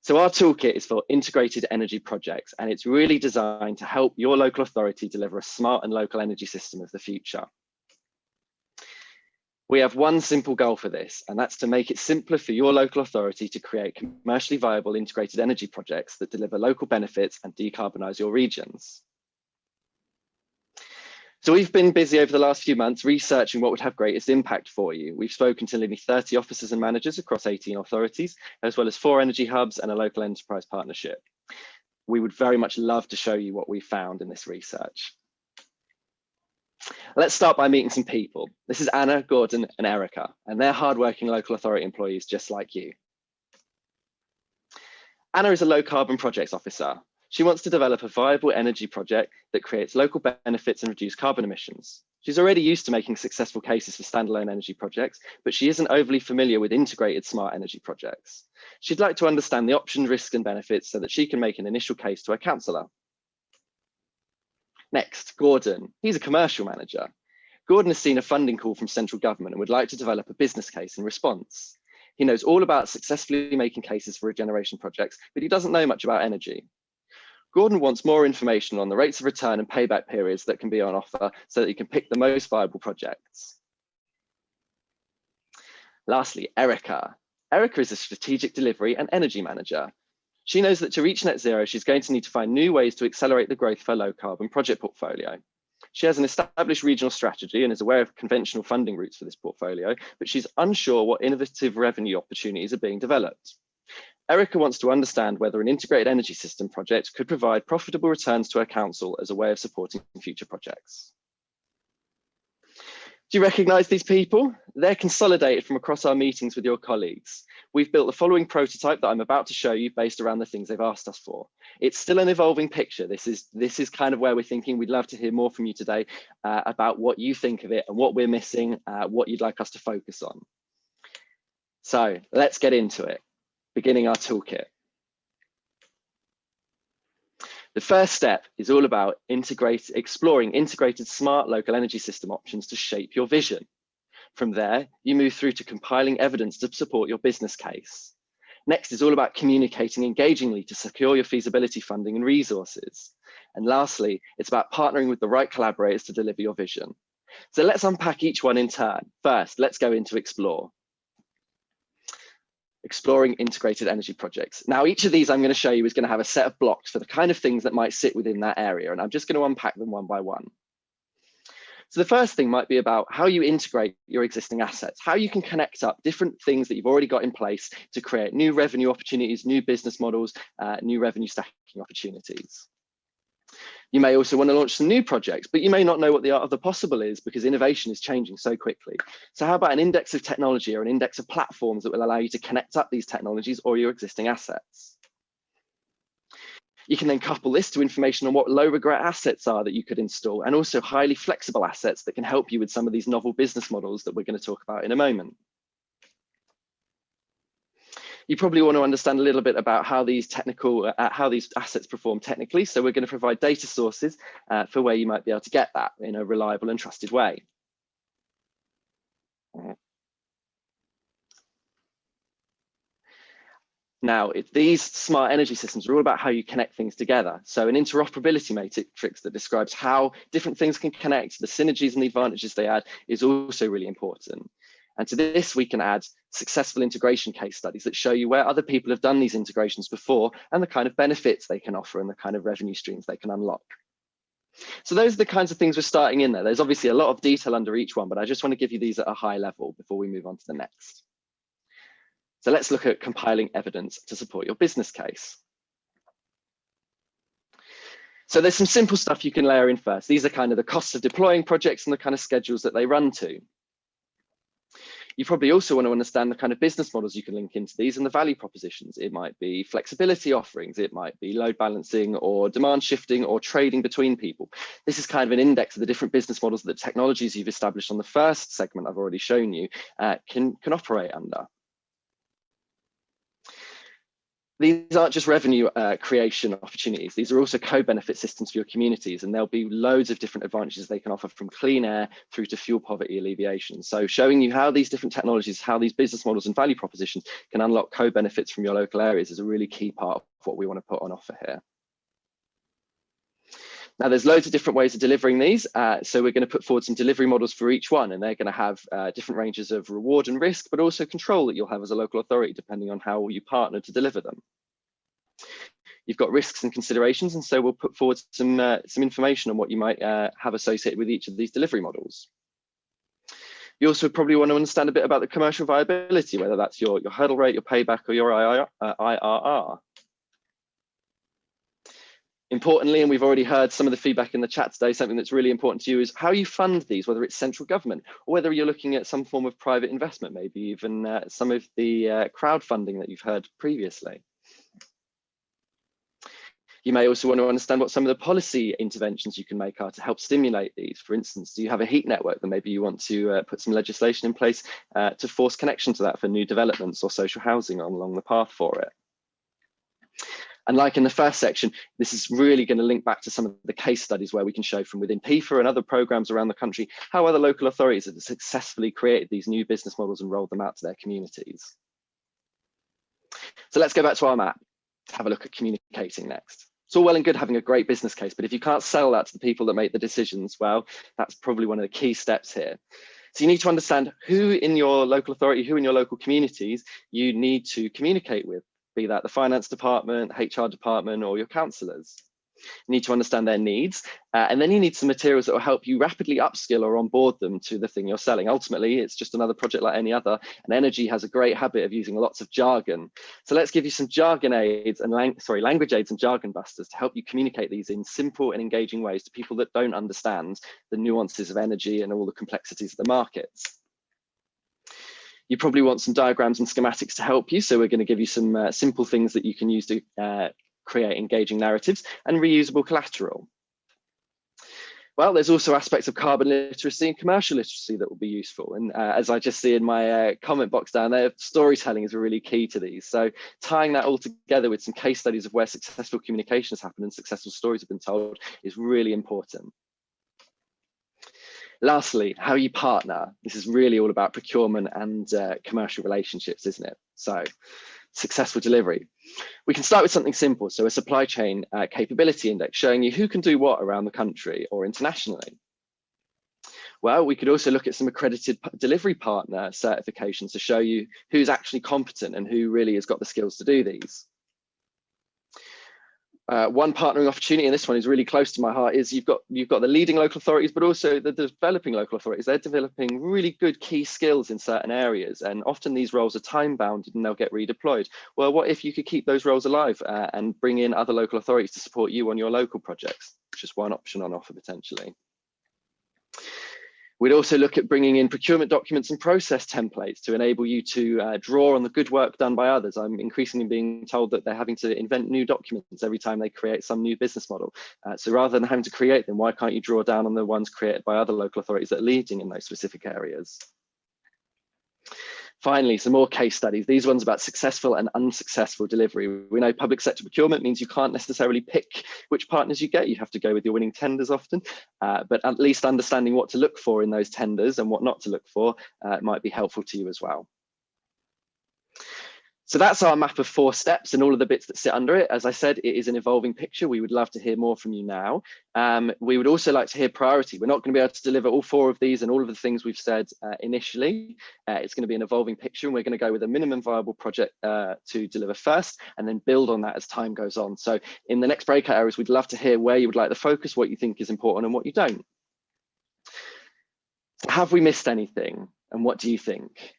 So our toolkit is for integrated energy projects, and it's really designed to help your local authority deliver a smart and local energy system of the future. We have one simple goal for this, and that's to make it simpler for your local authority to create commercially viable integrated energy projects that deliver local benefits and decarbonise your regions. So we've been busy over the last few months researching what would have greatest impact for you. We've spoken to nearly 30 officers and managers across 18 authorities, as well as 4 energy hubs and a local enterprise partnership. We would very much love to show you what we found in this research. Let's start by meeting some people. This is Anna, Gordon, and Erica, and they're hardworking local authority employees just like you. Anna is a low carbon projects officer. She wants to develop a viable energy project that creates local benefits and reduce carbon emissions. She's already used to making successful cases for standalone energy projects, but she isn't overly familiar with integrated smart energy projects. She'd like to understand the options, risks, and benefits so that she can make an initial case to her councillor. Next, Gordon. He's a commercial manager. Gordon has seen a funding call from central government and would like to develop a business case in response. He knows all about successfully making cases for regeneration projects, but he doesn't know much about energy. Gordon wants more information on the rates of return and payback periods that can be on offer so that he can pick the most viable projects. Lastly, Erica. Erica is a strategic delivery and energy manager. She knows that to reach net zero, she's going to need to find new ways to accelerate the growth of her low carbon project portfolio. She has an established regional strategy and is aware of conventional funding routes for this portfolio, but she's unsure what innovative revenue opportunities are being developed. Erica wants to understand whether an integrated energy system project could provide profitable returns to her council as a way of supporting future projects. Do you recognise these people? They're consolidated from across our meetings with your colleagues. We've built the following prototype that I'm about to show you based around the things they've asked us for. It's still an evolving picture. This is kind of where we're thinking. We'd love to hear more from you today about what you think of it and what we're missing, what you'd like us to focus on. So let's get into it. Beginning our toolkit. The first step is all about exploring integrated smart local energy system options to shape your vision. From there, you move through to compiling evidence to support your business case. Next is all about communicating engagingly to secure your feasibility funding and resources. And lastly, it's about partnering with the right collaborators to deliver your vision. So let's unpack each one in turn. First, let's go into explore. Exploring integrated energy projects. Now, each of these I'm going to show you is going to have a set of blocks for the kind of things that might sit within that area, and I'm just going to unpack them one by one. So the first thing might be about how you integrate your existing assets, how you can connect up different things that you've already got in place to create new revenue opportunities, new business models, new revenue stacking opportunities. You may also want to launch some new projects, but you may not know what the art of the possible is because innovation is changing so quickly. So how about an index of technology or an index of platforms that will allow you to connect up these technologies or your existing assets? You can then couple this to information on what low regret assets are that you could install, and also highly flexible assets that can help you with some of these novel business models that we're going to talk about in a moment. You probably want to understand a little bit about how these assets perform technically. So we're going to provide data sources for where you might be able to get that in a reliable and trusted way. Now, these smart energy systems are all about how you connect things together. So an interoperability matrix that describes how different things can connect, the synergies and the advantages they add is also really important. And to this, we can add successful integration case studies that show you where other people have done these integrations before and the kind of benefits they can offer and the kind of revenue streams they can unlock. So those are the kinds of things we're starting in there. There's obviously a lot of detail under each one, but I just want to give you these at a high level before we move on to the next. So let's look at compiling evidence to support your business case. So there's some simple stuff you can layer in first. These are kind of the costs of deploying projects and the kind of schedules that they run to. You probably also want to understand the kind of business models you can link into these and the value propositions. It might be flexibility offerings, it might be load balancing or demand shifting or trading between people. This is kind of an index of the different business models that technologies you've established on the first segment I've already shown you can operate under. These aren't just revenue creation opportunities. These are also co-benefit systems for your communities, and there'll be loads of different advantages they can offer, from clean air through to fuel poverty alleviation. So showing you how these different technologies, how these business models and value propositions can unlock co-benefits from your local areas is a really key part of what we want to put on offer here. Now, there's loads of different ways of delivering these. So we're going to put forward some delivery models for each one, and they're going to have different ranges of reward and risk, but also control that you'll have as a local authority, depending on how you partner to deliver them. You've got risks and considerations, and so we'll put forward some information on what you might have associated with each of these delivery models. You also probably want to understand a bit about the commercial viability, whether that's your hurdle rate, your payback, or your IRR. Importantly, and we've already heard some of the feedback in the chat today, something that's really important to you is how you fund these, whether it's central government or whether you're looking at some form of private investment, maybe even some of the crowdfunding that you've heard previously. You may also want to understand what some of the policy interventions you can make are to help stimulate these. For instance, do you have a heat network that maybe you want to put some legislation in place to force connection to that for new developments or social housing along the path for it? And like in the first section, this is really going to link back to some of the case studies where we can show from within PIFA and other programs around the country how other local authorities have successfully created these new business models and rolled them out to their communities. So let's go back to our map to have a look at communicating next. It's all well and good having a great business case, but if you can't sell that to the people that make the decisions, well, that's probably one of the key steps here. So you need to understand who in your local authority, who in your local communities you need to communicate with, be that the finance department, HR department, or your councillors. You need to understand their needs, and then you need some materials that will help you rapidly upskill or onboard them to the thing you're selling. Ultimately, it's just another project like any other, and energy has a great habit of using lots of jargon. So let's give you some jargon aids and language aids and jargon busters to help you communicate these in simple and engaging ways to people that don't understand the nuances of energy and all the complexities of the markets. You probably want some diagrams and schematics to help you. So we're going to give you some simple things that you can use to create engaging narratives and reusable collateral. Well, there's also aspects of carbon literacy and commercial literacy that will be useful. And as I just see in my comment box down there, storytelling is really key to these. So tying that all together with some case studies of where successful communication has happened and successful stories have been told is really important. Lastly, how you partner. This is really all about procurement and commercial relationships, isn't it? So successful delivery. We can start with something simple. So a supply chain capability index showing you who can do what around the country or internationally. Well, we could also look at some accredited delivery partner certifications to show you who's actually competent and who really has got the skills to do these. One partnering opportunity, and this one is really close to my heart, is you've got the leading local authorities, but also the developing local authorities. They're developing really good key skills in certain areas, and often these roles are time bounded and they'll get redeployed. Well, what if you could keep those roles alive and bring in other local authorities to support you on your local projects? Just one option on offer potentially. We'd also look at bringing in procurement documents and process templates to enable you to draw on the good work done by others. I'm increasingly being told that they're having to invent new documents every time they create some new business model. So rather than having to create them, why can't you draw down on the ones created by other local authorities that are leading in those specific areas? Finally, some more case studies. These ones about successful and unsuccessful delivery. We know public sector procurement means you can't necessarily pick which partners you get. You have to go with your winning tenders often, but at least understanding what to look for in those tenders and what not to look for might be helpful to you as well. So that's our map of 4 steps and all of the bits that sit under it. As I said, it is an evolving picture. We would love to hear more from you now. We would also like to hear priority. We're not going to be able to deliver all 4 of these and all of the things we've said initially. It's going to be an evolving picture, and we're going to go with a minimum viable project to deliver first and then build on that as time goes on. So in the next breakout areas, we'd love to hear where you would like the focus, what you think is important and what you don't. So have we missed anything? And what do you think?